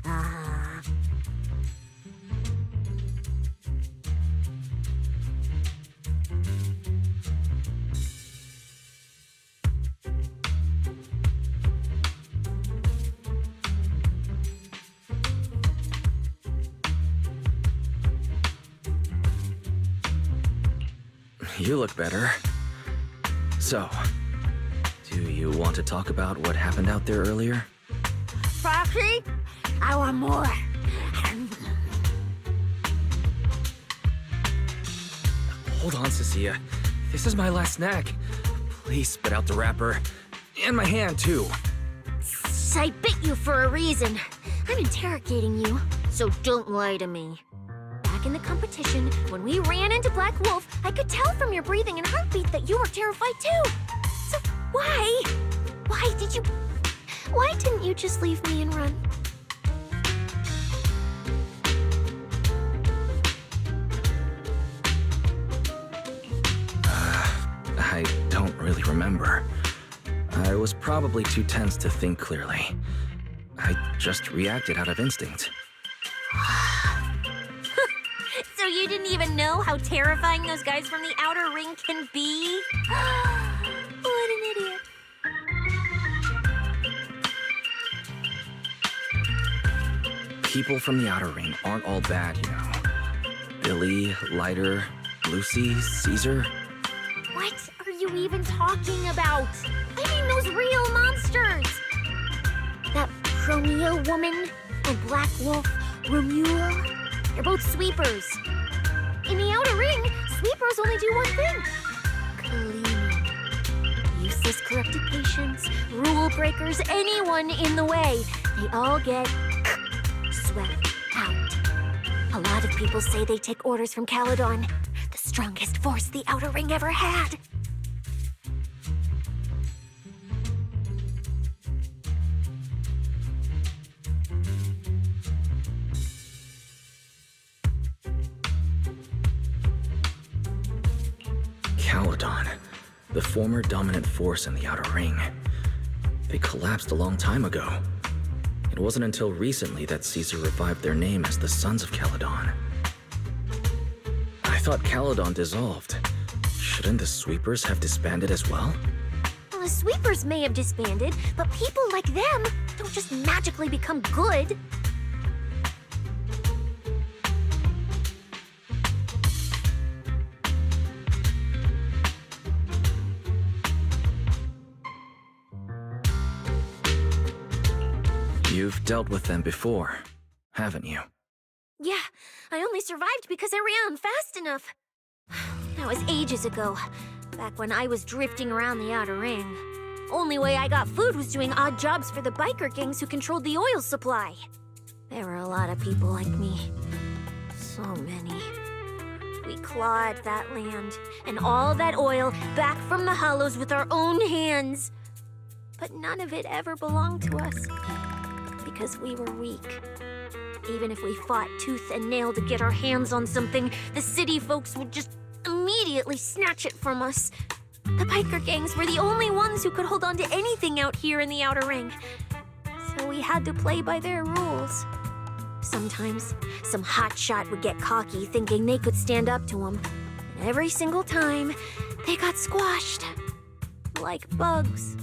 Ah. You look better. So, do you want to talk about what happened out there earlier? Foxy, I want more. Hold on, Cecilia. This is my last snack. Please spit out the wrapper. And my hand, too. I bit you for a reason. I'm interrogating you, so don't lie to me. Back in the competition, when we ran into Black Wolf, I could tell from your breathing and heartbeat that you were terrified too. So why? Why didn't you just leave me and run? I don't really remember. I was probably too tense to think clearly. I just reacted out of instinct. So you didn't even know how terrifying those guys from the outer ring can be? What an idiot. People from the outer ring aren't all bad, you know. Billy, Lighter, Lucy, Caesar. What are you even talking about? I mean those real monsters! That Chromeo woman and Black Wolf, Romulo, they're both sweepers. In the outer ring, sweepers only do one thing. Cleaning. Useless corrupted patients, rule breakers, anyone in the way. They all get swept out. A lot of people say they take orders from Caledon, the strongest force the outer ring ever had. Caledon, the former dominant force in the outer ring. They collapsed a long time ago. It wasn't until recently that Caesar revived their name as the Sons of Caledon. I thought Caledon dissolved. Shouldn't the Sweepers have disbanded as well? Well, the sweepers may have disbanded, but people like them don't just magically become good. You've dealt with them before, haven't you? Yeah, I only survived because I ran fast enough. That was ages ago, back when I was drifting around the outer ring. Only way I got food was doing odd jobs for the biker gangs who controlled the oil supply. There were a lot of people like me. So many. We clawed that land and all that oil back from the hollows with our own hands. But none of it ever belonged to us. Because we were weak. Even if we fought tooth and nail to get our hands on something, the city folks would just immediately snatch it from us. The biker gangs were the only ones who could hold on to anything out here in the outer ring. So we had to play by their rules. Sometimes, some hotshot would get cocky thinking they could stand up to them. And every single time, they got squashed. Like bugs.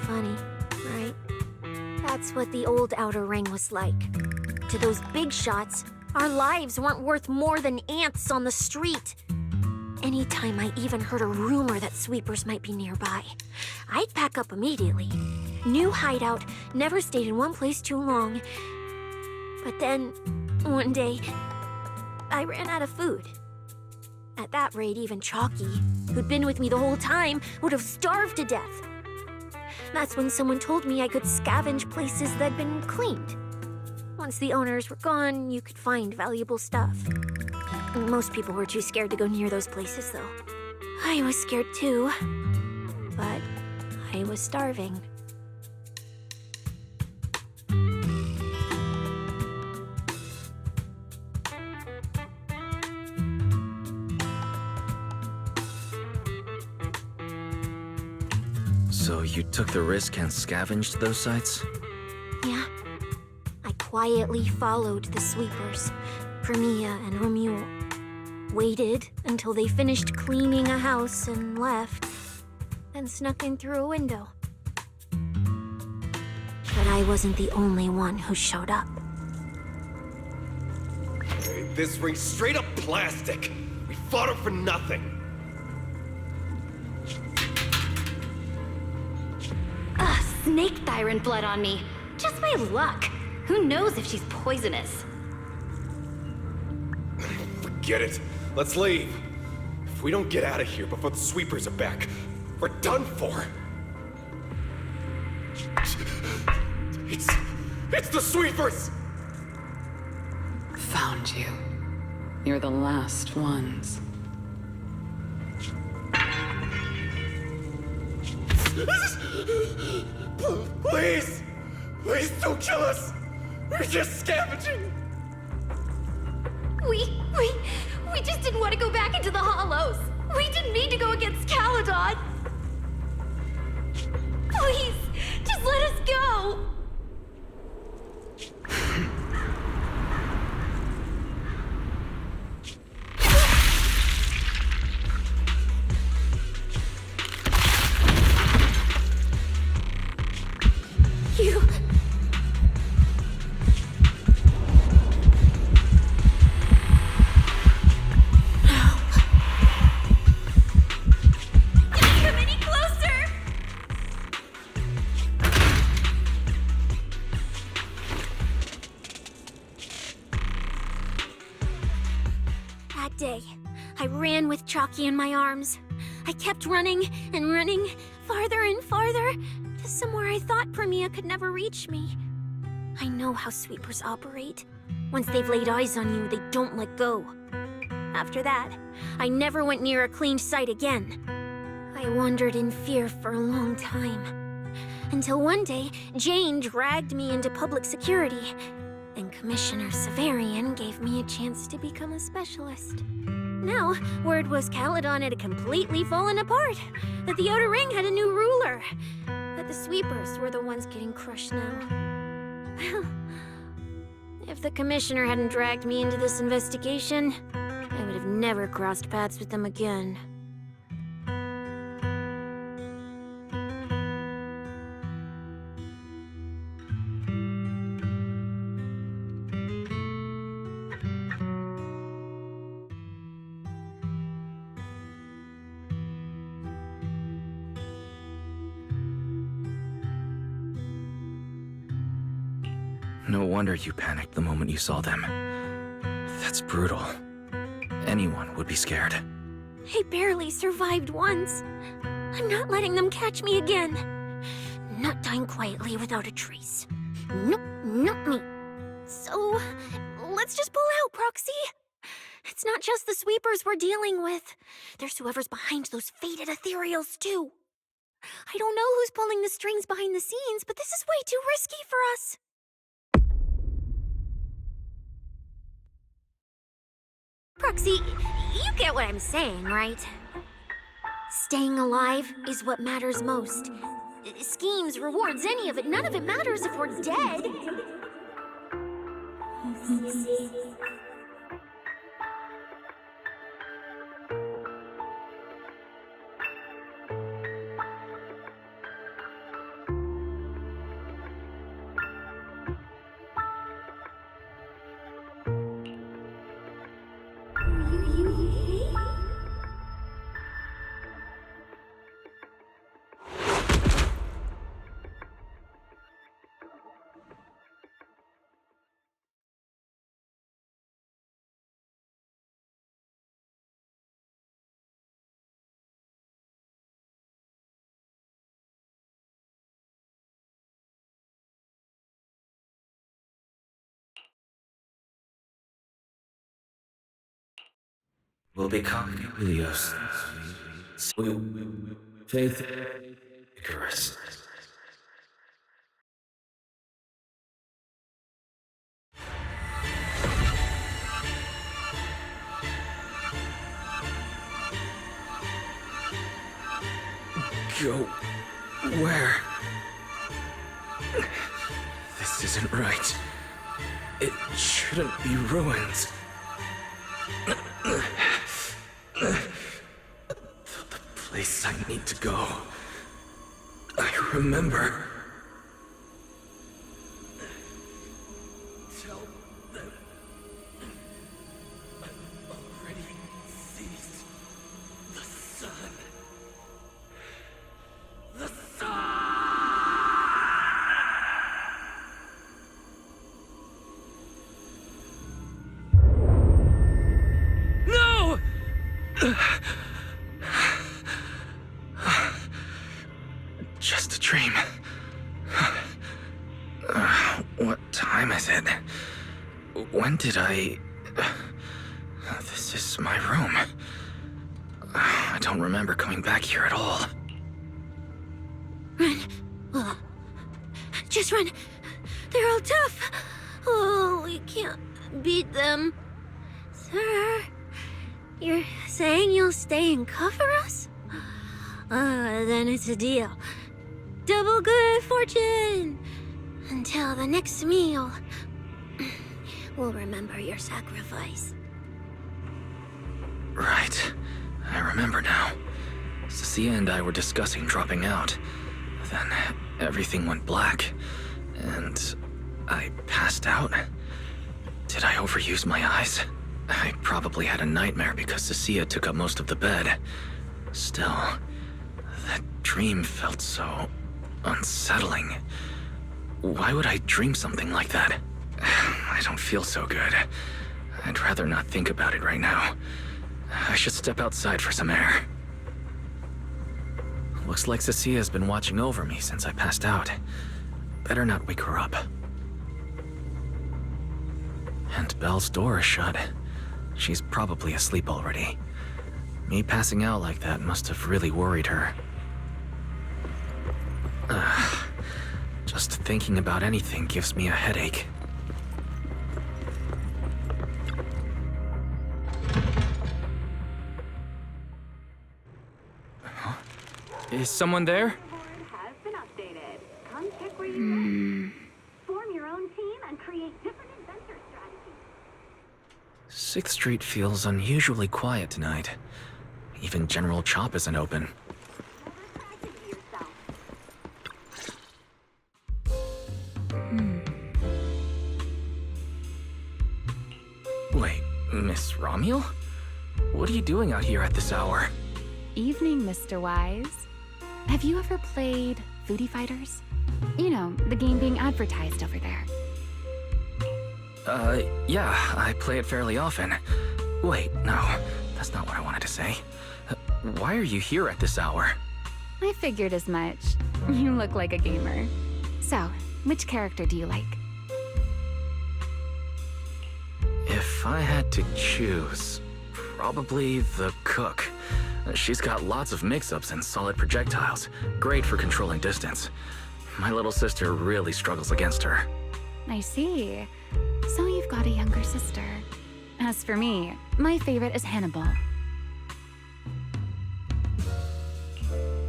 Funny, right? That's what the old outer ring was like. To those big shots, our lives weren't worth more than ants on the street. Anytime I even heard a rumor that sweepers might be nearby, I'd pack up immediately. New hideout, never stayed in one place too long. But then, one day, I ran out of food. At that rate, even Chalky, who'd been with me the whole time, would have starved to death. That's when someone told me I could scavenge places that'd been cleaned. Once the owners were gone, you could find valuable stuff. Most people were too scared to go near those places, though. I was scared too, but I was starving. So you took the risk and scavenged those sites? Yeah. quietly followed the sweepers, Premia and Romuald. Waited until they finished cleaning a house and left, then snuck in through a window. But I wasn't the only one who showed up. This ring's straight up plastic. We fought her for nothing. Snake thyron blood on me. Just my luck. Who knows if she's poisonous? Forget it. Let's leave. If we don't get out of here before the sweepers are back, we're done for. It's the sweepers! Found you. You're the last ones. Please! Please don't kill us! We're just scavenging! We just didn't want to go back into the hollows. We didn't mean to go against Caledon. Please, just let us go. You... Come any closer! That day, I ran with Chalky in my arms. I kept running and running, farther and farther, to somewhere I thought Premia could never reach me. I know how sweepers operate. Once they've laid eyes on you, they don't let go. After that, I never went near a cleaned site again. I wandered in fear for a long time. Until one day, Jane dragged me into public security, and Commissioner Severian gave me a chance to become a specialist. Now, word was Caledon had completely fallen apart, that the Outer Ring had a new ruler, that the sweepers were the ones getting crushed now. Well, if the Commissioner hadn't dragged me into this investigation, I would have never crossed paths with them again. No wonder you panicked the moment you saw them. That's brutal. Anyone would be scared. I barely survived once. I'm not letting them catch me again. Not dying quietly without a trace. Nope, not me. So, let's just pull out, Proxy. It's not just the sweepers we're dealing with. There's whoever's behind those faded ethereals, too. I don't know who's pulling the strings behind the scenes, but this is way too risky for us. Proxy, you get what I'm saying, right? Staying alive is what matters most. Schemes, rewards, any of it, none of it matters if we're dead. Will become Helios. Faith, Icarus. Go where? This isn't right. It shouldn't be ruins. The place I need to go. I remember. Tell them I've already seized the sun. The sun! No! Just a dream. What time is it? When did I... This is my room. I don't remember coming back here at all. Run. Oh. Just run. They're all tough. Oh, we can't beat them. Sir, you're saying you'll stay and cover us? Then it's a deal. Double good fortune! Until the next meal. We'll remember your sacrifice. Right. I remember now. Cecilia and I were discussing dropping out. Then everything went black, and I passed out. Did I overuse my eyes? I probably had a nightmare because Cecilia took up most of the bed. Still, that dream felt so unsettling. Why would I dream something like that? I don't feel so good. I'd rather not think about it right now. I should step outside for some air. Looks like Cecilia's been watching over me since I passed out. Better not wake her up. And Belle's door is shut. She's probably asleep already. Me passing out like that must have really worried her. Just thinking about anything gives me a headache. Huh? Is someone there? Has been updated. Come check where you form your own team and create different adventure strategies. 6th Street feels unusually quiet tonight. Even General Chop isn't open. Wait, Miss Romuel? What are you doing out here at this hour? Evening, Mr. Wise. Have you ever played Foodie Fighters? You know, the game being advertised over there. Yeah, I play it fairly often. Wait, no, that's not what I wanted to say. Why are you here at this hour? I figured as much. You look like a gamer. So, which character do you like? If I had to choose, probably the cook. She's got lots of mix-ups and solid projectiles, great for controlling distance. My little sister really struggles against her. I see. So you've got a younger sister. As for me, my favorite is Hannibal.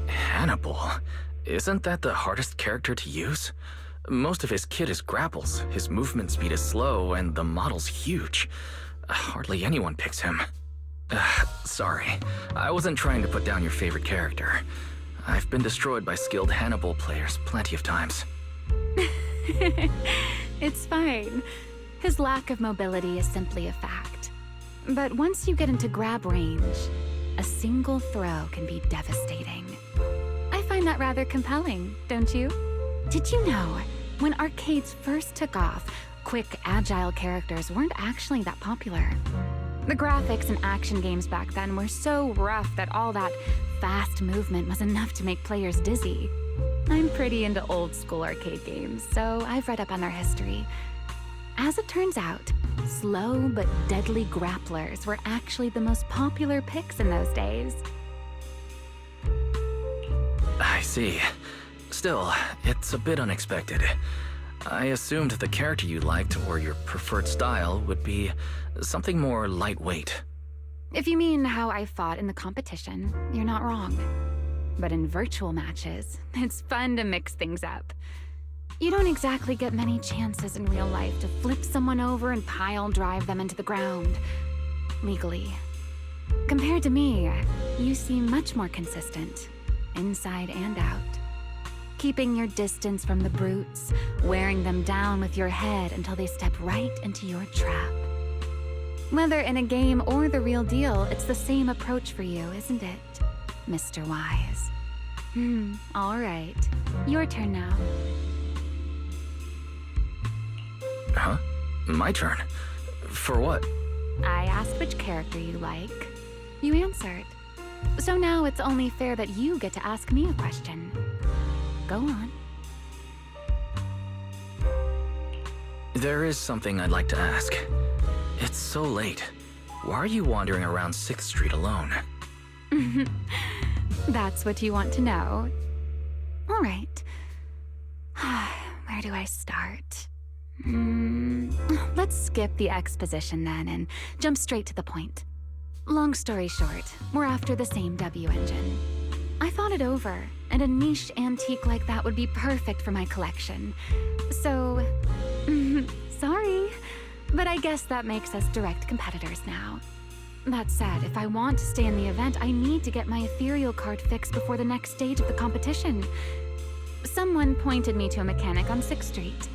Hannibal? Isn't that the hardest character to use? Most of his kit is grapples, his movement speed is slow, and the model's huge. Hardly anyone picks him. Sorry, I wasn't trying to put down your favorite character. I've been destroyed by skilled Hannibal players plenty of times. It's fine. His lack of mobility is simply a fact. But once you get into grab range, a single throw can be devastating. I find that rather compelling, don't you? Did you know, when arcades first took off, quick, agile characters weren't actually that popular? The graphics in action games back then were so rough that all that fast movement was enough to make players dizzy. I'm pretty into old school arcade games, so I've read up on their history. As it turns out, slow but deadly grapplers were actually the most popular picks in those days. I see. Still, it's a bit unexpected. I assumed the character you liked or your preferred style would be something more lightweight. If you mean how I fought in the competition, you're not wrong. But in virtual matches, it's fun to mix things up. You don't exactly get many chances in real life to flip someone over and pile drive them into the ground. Legally. Compared to me, you seem much more consistent, inside and out. Keeping your distance from the brutes, wearing them down with your head until they step right into your trap. Whether in a game or the real deal, it's the same approach for you, isn't it, Mr. Wise? All right. Your turn now. Huh? My turn? For what? I asked which character you like. You answered. So now it's only fair that you get to ask me a question. Go on. There is something I'd like to ask. It's so late. Why are you wandering around 6th Street alone? That's what you want to know. All right. Where do I start? Let's skip the exposition then and jump straight to the point. Long story short, we're after the same W engine. I thought it over, and a niche antique like that would be perfect for my collection. So, sorry, but I guess that makes us direct competitors now. That said, if I want to stay in the event, I need to get my ethereal card fixed before the next stage of the competition. Someone pointed me to a mechanic on 6th Street.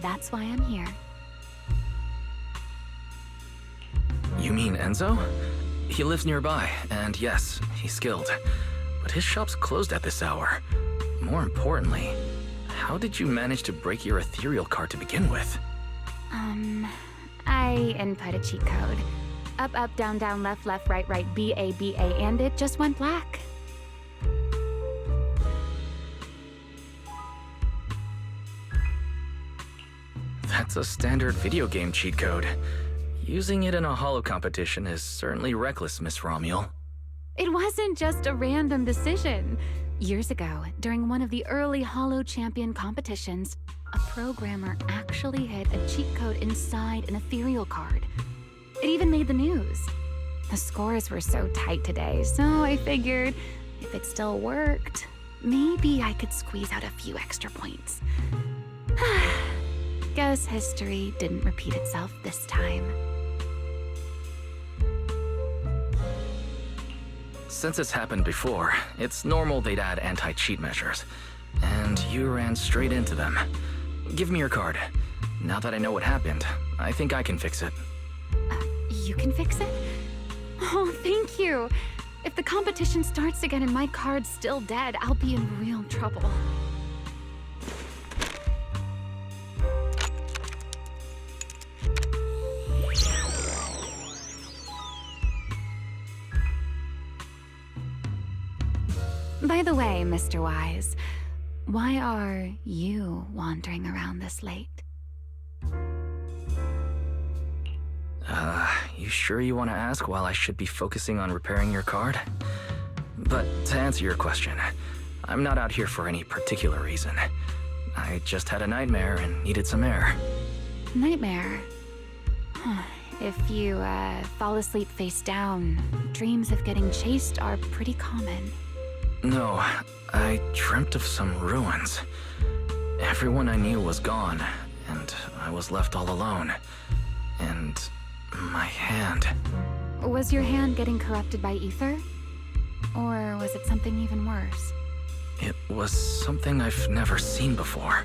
That's why I'm here. You mean Enzo? He lives nearby, and yes, he's skilled. But his shop's closed at this hour. More importantly, how did you manage to break your ethereal card to begin with? I input a cheat code. Up, up, down, down, left, left, right, right, B, A, and it just went black. That's a standard video game cheat code. Using it in a holo competition is certainly reckless, Miss Romuel. It wasn't just a random decision. Years ago, during one of the early holo champion competitions, a programmer actually hid a cheat code inside an ethereal card. It even made the news. The scores were so tight today, so I figured if it still worked, maybe I could squeeze out a few extra points. Guess history didn't repeat itself this time. Since it's happened before, it's normal they'd add anti-cheat measures. And you ran straight into them. Give me your card. Now that I know what happened, I think I can fix it. You can fix it? Oh, thank you. If the competition starts again and my card's still dead, I'll be in real trouble. By the way, Mr. Wise, why are you wandering around this late? You sure you want to ask while I should be focusing on repairing your card? But to answer your question, I'm not out here for any particular reason. I just had a nightmare and needed some air. Nightmare? If you fall asleep face down, dreams of getting chased are pretty common. No, I dreamt of some ruins. Everyone I knew was gone, and I was left all alone. And my hand. Was your hand getting corrupted by ether? Or was it something even worse? It was something I've never seen before.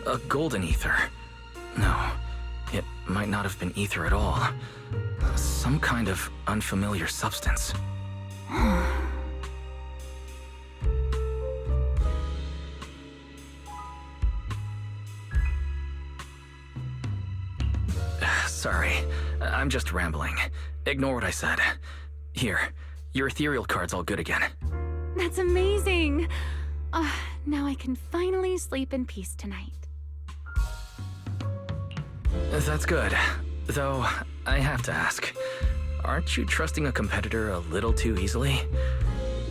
A golden ether. No, it might not have been ether at all. Some kind of unfamiliar substance. Sorry, I'm just rambling. Ignore what I said. Here, your ethereal card's all good again. That's amazing! Now I can finally sleep in peace tonight. That's good. Though, I have to ask, aren't you trusting a competitor a little too easily?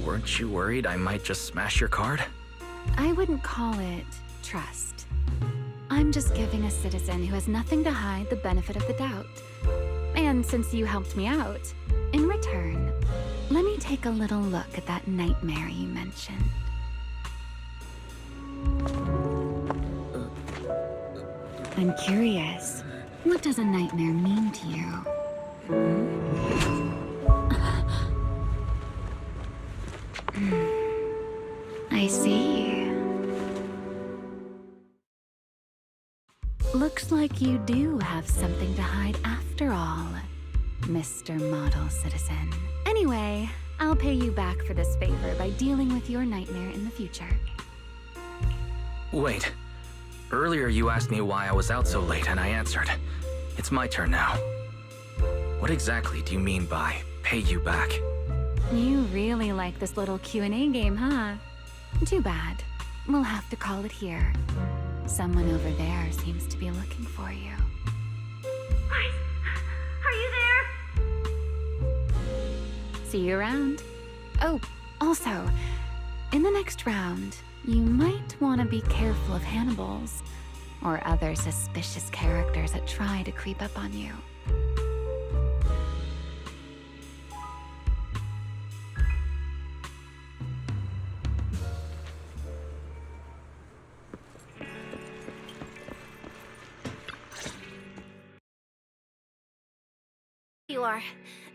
Weren't you worried I might just smash your card? I wouldn't call it trust. I'm just giving a citizen who has nothing to hide the benefit of the doubt. And since you helped me out, in return, let me take a little look at that nightmare you mentioned. I'm curious. What does a nightmare mean to you? I see. Looks like you do have something to hide after all, Mr. Model Citizen. Anyway, I'll pay you back for this favor by dealing with your nightmare in the future. Wait. Earlier you asked me why I was out so late, and I answered. It's my turn now. What exactly do you mean by pay you back? You really like this little Q&A game, huh? Too bad. We'll have to call it here. Someone over there seems to be looking for you. Guys, are you there? See you around. Oh, also, in the next round, you might want to be careful of Hannibals or other suspicious characters that try to creep up on you. You are.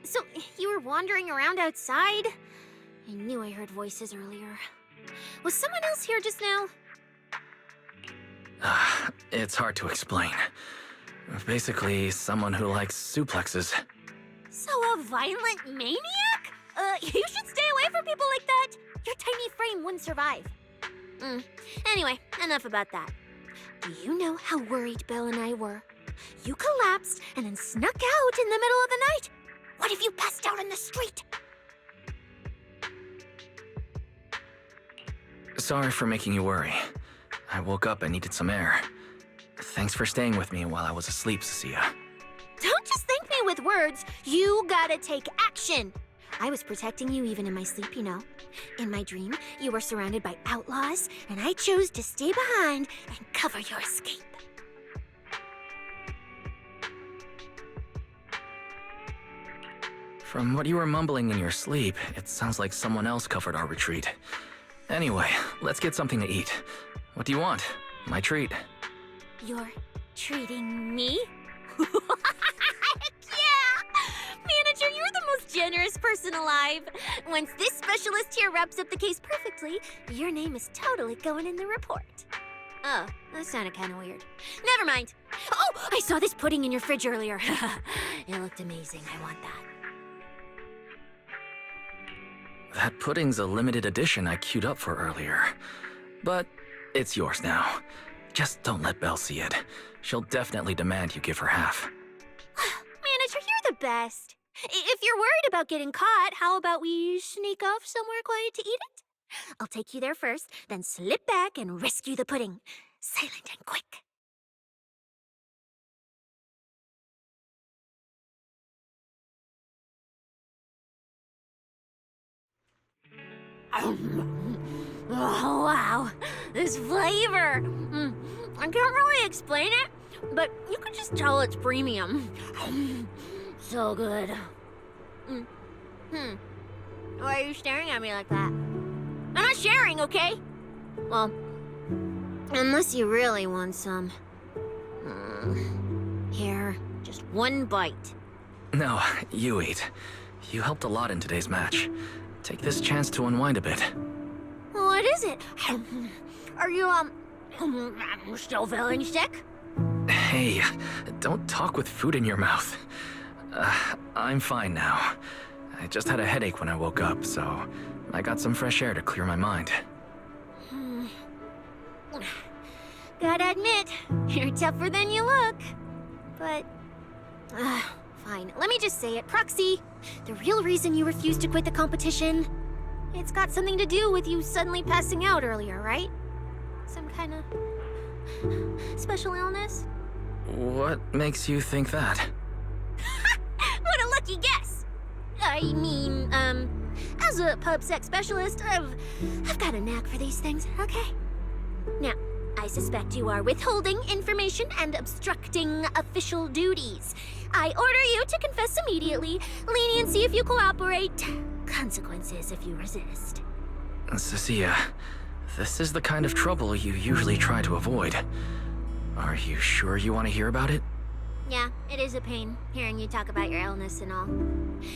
So, you were wandering around outside? I knew I heard voices earlier. Was someone else here just now? It's hard to explain. Basically, someone who likes suplexes. So a violent maniac? You should stay away from people like that. Your tiny frame wouldn't survive. Anyway, enough about that. Do you know how worried Belle and I were? You collapsed and then snuck out in the middle of the night. What if you passed out in the street? Sorry for making you worry. I woke up and needed some air. Thanks for staying with me while I was asleep, Cecilia. Don't just thank me with words. You gotta take action. I was protecting you even in my sleep, you know. In my dream, you were surrounded by outlaws, and I chose to stay behind and cover your escape. From what you were mumbling in your sleep, it sounds like someone else covered our retreat. Anyway, let's get something to eat. What do you want? My treat. You're treating me? Yeah! Manager, you're the most generous person alive. Once this specialist here wraps up the case perfectly, your name is totally going in the report. Oh, that sounded kind of weird. Never mind. Oh, I saw this pudding in your fridge earlier. It looked amazing. I want that. That pudding's a limited edition I queued up for earlier. But it's yours now. Just don't let Belle see it. She'll definitely demand you give her half. Manager, you're the best. If you're worried about getting caught, how about we sneak off somewhere quiet to eat it? I'll take you there first, then slip back and rescue the pudding. Silent and quick. Oh, wow. This flavor. I can't really explain it, but you can just tell it's premium. So good. Why are you staring at me like that? I'm not sharing, okay? Well, unless you really want some. Here, just one bite. No, you eat. You helped a lot in today's match. Take this chance to unwind a bit. What is it? Are you, still feeling sick? Hey, don't talk with food in your mouth. I'm fine now. I just had a headache when I woke up, so I got some fresh air to clear my mind. Gotta admit, you're tougher than you look. But, fine. Let me just say it. Proxy, the real reason you refused to quit the competition, it's got something to do with you suddenly passing out earlier, right? Some kind of special illness? What makes you think that? What a lucky guess! I mean, as a pub sex specialist, I've got a knack for these things, okay? Now, I suspect you are withholding information and obstructing official duties. I order you to confess immediately, leniency if you cooperate, consequences if you resist. Cecilia, this is the kind of trouble you usually try to avoid. Are you sure you want to hear about it? Yeah, it is a pain, hearing you talk about your illness and all.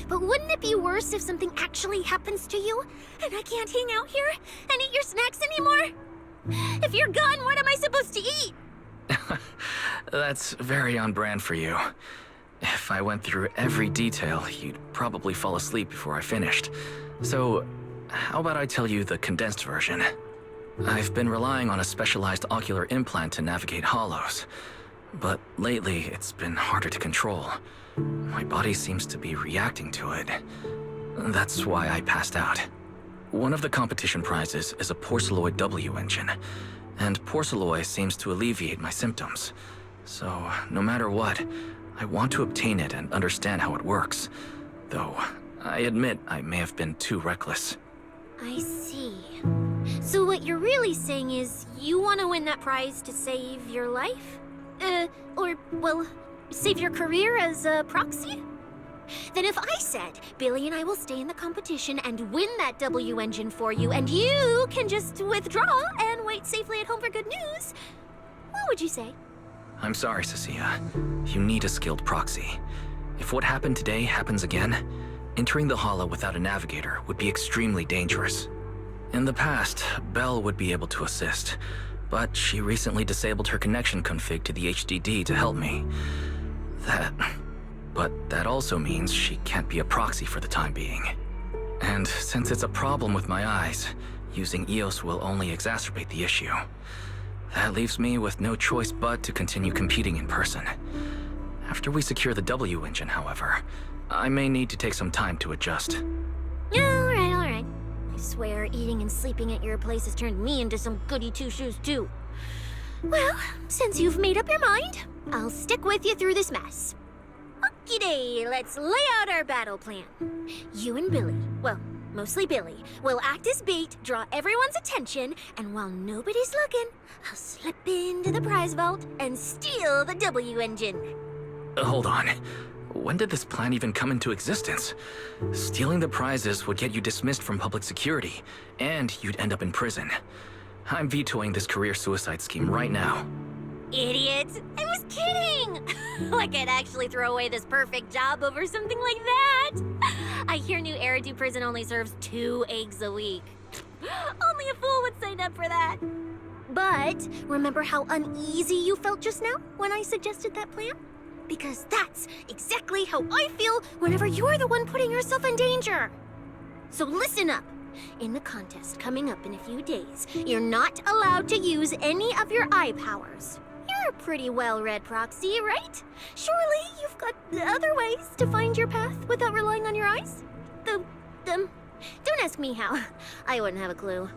But wouldn't it be worse if something actually happens to you, and I can't hang out here and eat your snacks anymore? If you're gone, what am I supposed to eat? That's very on brand for you. If I went through every detail, you'd probably fall asleep before I finished. So, how about I tell you the condensed version? I've been relying on a specialized ocular implant to navigate hollows. But lately, it's been harder to control. My body seems to be reacting to it. That's why I passed out. One of the competition prizes is a Porceloid W engine, and Porceloid seems to alleviate my symptoms. So, no matter what, I want to obtain it and understand how it works. Though, I admit I may have been too reckless. I see. So what you're really saying is you want to win that prize to save your life? Well, save your career as a proxy? Then if I said, Billy and I will stay in the competition and win that W engine for you, and you can just withdraw and wait safely at home for good news, what would you say? I'm sorry, Cecilia. You need a skilled proxy. If what happened today happens again, entering the hollow without a navigator would be extremely dangerous. In the past, Belle would be able to assist, but she recently disabled her connection config to the HDD to help me. But that also means she can't be a proxy for the time being. And since it's a problem with my eyes, using EOS will only exacerbate the issue. That leaves me with no choice but to continue competing in person. After we secure the W engine, however, I may need to take some time to adjust. Alright. I swear eating and sleeping at your place has turned me into some goody two-shoes too. Well, since you've made up your mind, I'll stick with you through this mess. Okie-day, let's lay out our battle plan. You and Billy, well, mostly Billy, will act as bait, draw everyone's attention, and while nobody's looking, I'll slip into the prize vault and steal the W engine. Hold on. When did this plan even come into existence? Stealing the prizes would get you dismissed from public security, and you'd end up in prison. I'm vetoing this career suicide scheme right now. Idiot! I was kidding! Like I'd actually throw away this perfect job over something like that! I hear New Eridu Prison only serves 2 eggs a week. Only a fool would sign up for that. But remember how uneasy you felt just now when I suggested that plan? Because that's exactly how I feel whenever you're the one putting yourself in danger. So listen up. In the contest coming up in a few days, you're not allowed to use any of your eye powers. You're a pretty well-read proxy, right? Surely you've got other ways to find your path without relying on your eyes? Don't ask me how. I wouldn't have a clue.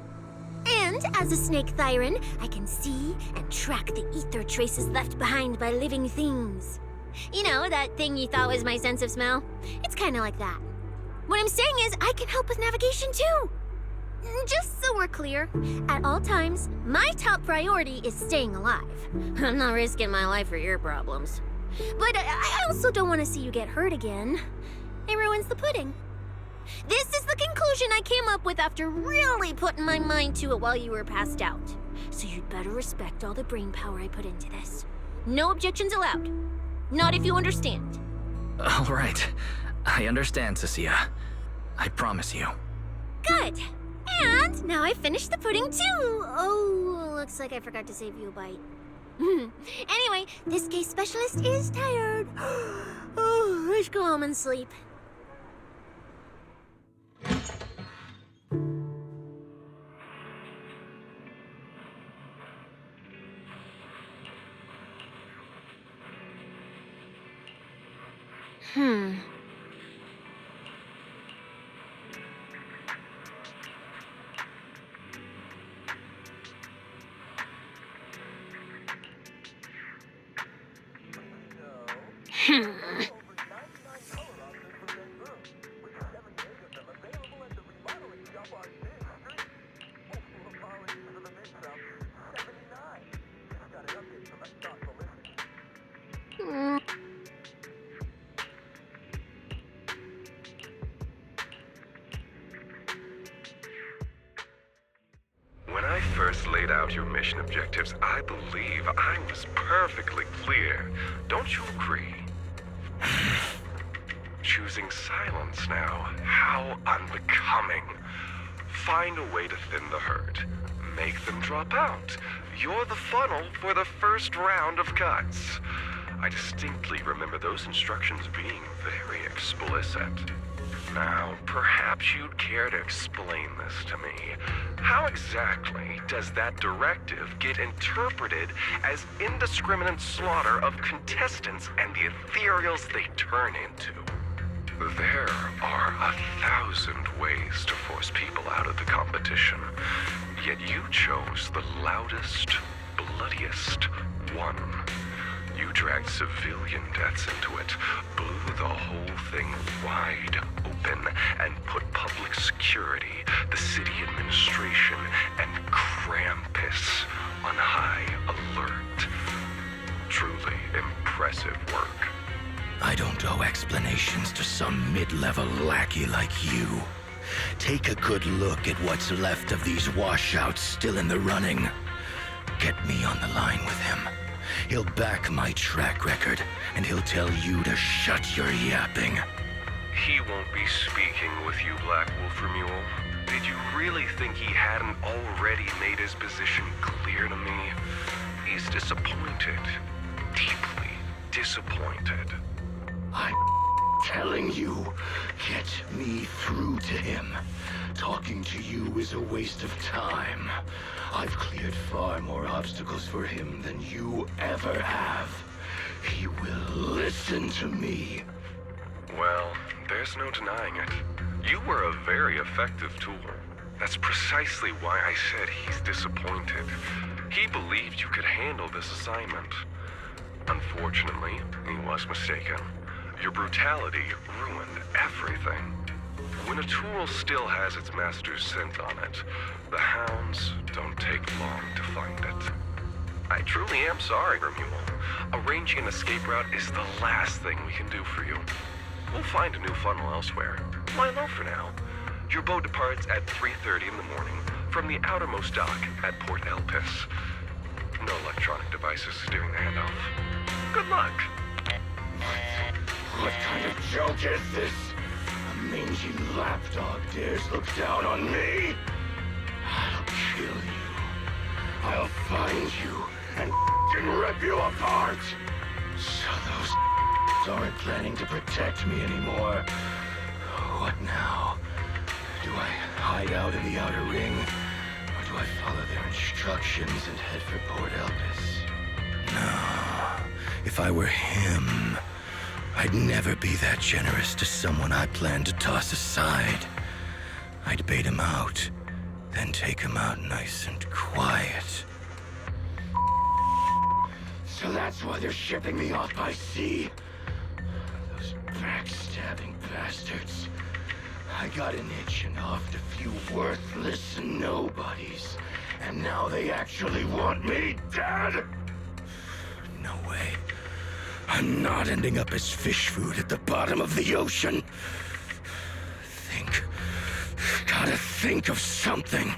And as a snake Thyran, I can see and track the ether traces left behind by living things. You know, that thing you thought was my sense of smell? It's kind of like that. What I'm saying is, I can help with navigation too. Just so we're clear, at all times, my top priority is staying alive. I'm not risking my life for your problems. But I also don't want to see you get hurt again. It ruins the pudding. This is the conclusion I came up with after really putting my mind to it while you were passed out. So you'd better respect all the brain power I put into this. No objections allowed. Not if you understand. All right. I understand, Cecilia. I promise you. Good. And now I finished the pudding too. Oh, looks like I forgot to save you a bite. Anyway, this case specialist is tired. Oh, let's go home and sleep. When I first laid out your mission objectives, I believe I was perfectly clear. Don't you agree? Choosing silence now. How unbecoming. Find a way to thin the herd. Make them drop out. You're the funnel for the first round of cuts. I distinctly remember those instructions being very explicit. Now, perhaps you'd care to explain this to me. How exactly does that directive get interpreted as indiscriminate slaughter of contestants and the ethereals they turn into? There are 1,000 ways to force people out of the competition, yet you chose the loudest, bloodiest one. You dragged civilian deaths into it, blew the whole thing wide open, and put public security, the city administration, and Krampus on high alert. Truly impressive work. I don't owe explanations to some mid-level lackey like you. Take a good look at what's left of these washouts still in the running. Get me on the line with him. He'll back my track record, and he'll tell you to shut your yapping. He won't be speaking with you, Black Wolf Mule. Did you really think he hadn't already made his position clear to me? He's disappointed. Deeply disappointed. I'm telling you, get me through to him. Talking to you is a waste of time. I've cleared far more obstacles for him than you ever have. He will listen to me. Well, there's no denying it. You were a very effective tool. That's precisely why I said he's disappointed. He believed you could handle this assignment. Unfortunately, he was mistaken. Your brutality ruined everything. When a tool still has its master's scent on it, the hounds don't take long to find it. I truly am sorry, Mule. Arranging an escape route is the last thing we can do for you. We'll find a new funnel elsewhere. Lie low for now. Your boat departs at 3:30 in the morning from the outermost dock at Port Elpis. No electronic devices steering the handoff. Good luck. What kind of joke is this? A mangy lapdog dares look down on me? I'll kill you. I'll find you and rip you apart. So those aren't planning to protect me anymore. What now? Do I hide out in the outer ring? Or do I follow their instructions and head for Port Elpis? No. If I were him, I'd never be that generous to someone I planned to toss aside. I'd bait him out, then take him out nice and quiet. So that's why they're shipping me off by sea. Those backstabbing bastards. I got an itch and offed a few worthless nobodies, and now they actually want me dead? No way. I'm not ending up as fish food at the bottom of the ocean. Gotta think of something.